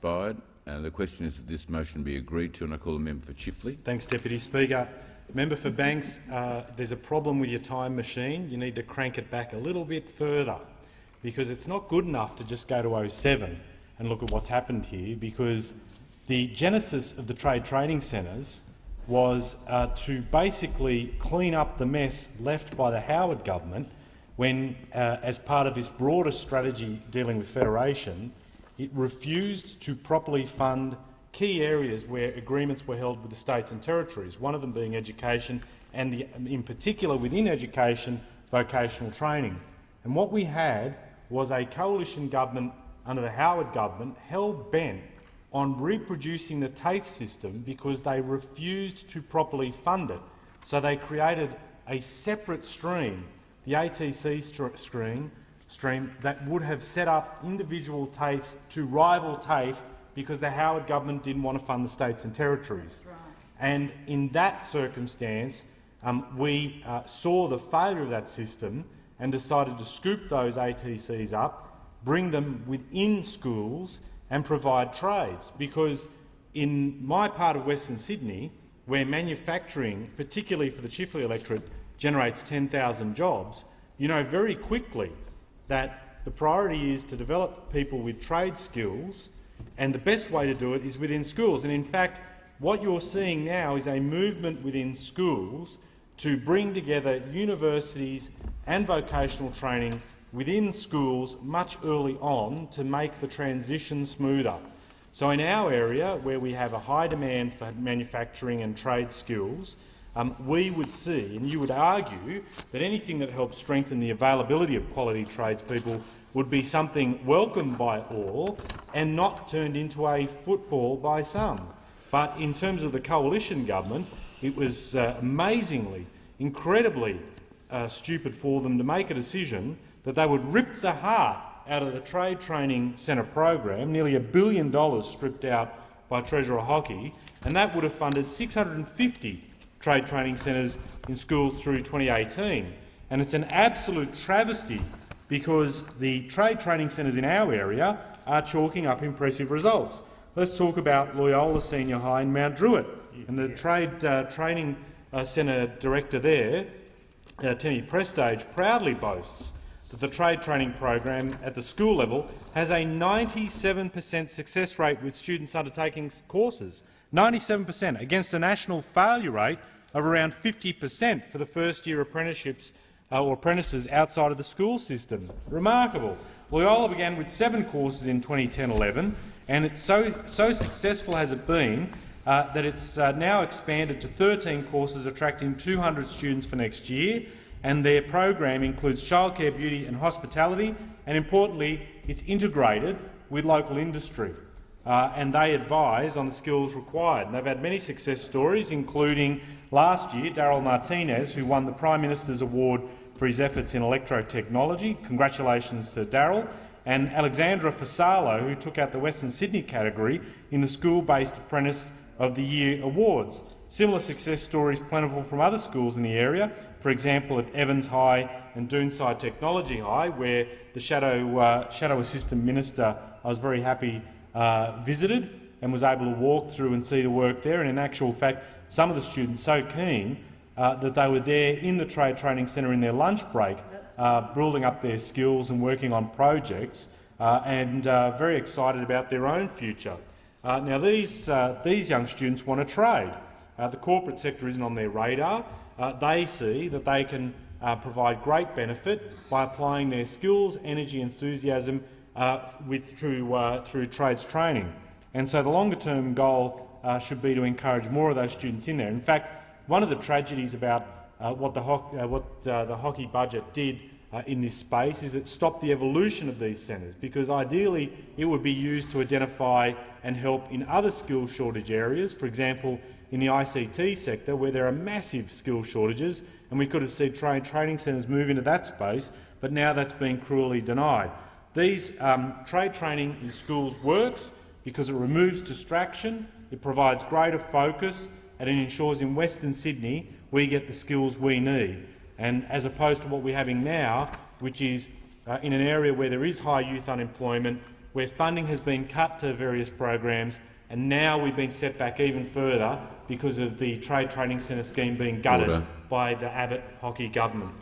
expired. The question is that this motion be agreed to, and I call the member for Chifley. Thanks, Deputy Speaker. Member for Banks, there's a problem with your time machine. You need to crank it back a little bit further, because it's not good enough to just go to 07 and look at what's happened here, because the genesis of the trade training centres was to basically clean up the mess left by the Howard government when, as part of this broader strategy dealing with federation, it refused to properly fund key areas where agreements were held with the states and territories, one of them being education and, in particular within education, vocational training. And what we had was a coalition government under the Howard government hell-bent on reproducing the TAFE system because they refused to properly fund it. So they created a separate stream, the ATC stream, that would have set up individual TAFEs to rival TAFE because the Howard government didn't want to fund the states and territories. Right. And in that circumstance, we saw the failure of that system and decided to scoop those ATCs up, bring them within schools and provide trades. Because in my part of Western Sydney, where manufacturing, particularly for the Chifley electorate, generates 10,000 jobs, you know very quickly that the priority is to develop people with trade skills, and the best way to do it is within schools. And in fact, what you're seeing now is a movement within schools to bring together universities and vocational training within schools much early on to make the transition smoother. So in our area, where we have a high demand for manufacturing and trade skills, we would see, and you would argue, that anything that helps strengthen the availability of quality tradespeople would be something welcomed by all and not turned into a football by some. But in terms of the coalition government, it was amazingly, incredibly stupid for them to make a decision that they would rip the heart out of the Trade Training Centre program, nearly $1 billion stripped out by Treasurer Hockey, and that would have funded 650 trade training centres in schools through 2018. And it's an absolute travesty because the trade training centres in our area are chalking up impressive results. Let's talk about Loyola Senior High in Mount Druitt. And the Trade Training Centre Director there, Temi Prestage, proudly boasts that the trade training program at the school level has a 97% success rate with students undertaking courses. 97% against a national failure rate of around 50% for the first-year apprenticeships or apprentices outside of the school system. Remarkable. Loyola began with 7 courses in 2010-11, and it's so successful has it been that it's now expanded to 13 courses, attracting 200 students for next year, and their program includes childcare, beauty and hospitality, and importantly, it's integrated with local industry. And they advise on the skills required. And they've had many success stories, including last year Daryl Martinez, who won the Prime Minister's Award for his efforts in electrotechnology. Congratulations to Daryl. And Alexandra Fasalo, who took out the Western Sydney category in the School-Based Apprentice of the Year Awards. Similar success stories plentiful from other schools in the area, for example at Evans High and Doonside Technology High, where the Shadow Assistant Minister, I was very happy, visited and was able to walk through and see the work there. And in actual fact, some of the students so keen that they were there in the Trade Training Centre in their lunch break, building up their skills and working on projects, and very excited about their own future. Now these young students want to trade. The corporate sector isn't on their radar. They see that they can provide great benefit by applying their skills, energy, enthusiasm through trades training. And so the longer-term goal should be to encourage more of those students in there. In fact, one of the tragedies about what the hockey budget did in this space is it stopped the evolution of these centres, because ideally it would be used to identify and help in other skill shortage areas, for example in the ICT sector where there are massive skill shortages, and we could have seen training centres move into that space, but now that's been cruelly denied. These trade training in schools works because it removes distraction, it provides greater focus, and it ensures in Western Sydney we get the skills we need. And as opposed to what we're having now, which is in an area where there is high youth unemployment, where funding has been cut to various programs, and now we've been set back even further because of the Trade Training Centre scheme being gutted Order. by the Abbott Hockey government.